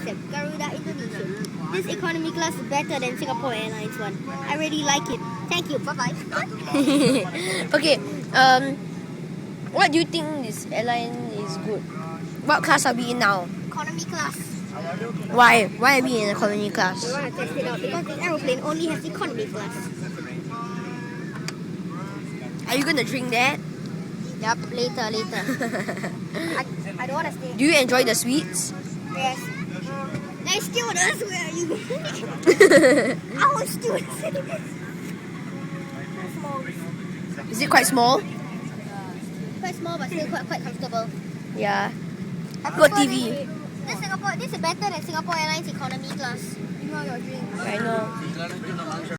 accept. Garuda Indonesia. This economy class is better than Singapore Airlines one. I really like it. Thank you. Bye bye. Okay. What do you think this airline is good? What class are we in now? Economy class. Why? Why are we in economy class? We want to test it out because this aeroplane only has economy class. Are you gonna drink that? Yup, later. I don't want to stay. Do you enjoy the sweets? Yes. Hey, stewardess, where are you? Our stewardess. Is it quite small? Quite small, but still quite comfortable. Yeah. Got TV. This is better than Singapore Airlines economy class. You know your drink. I know.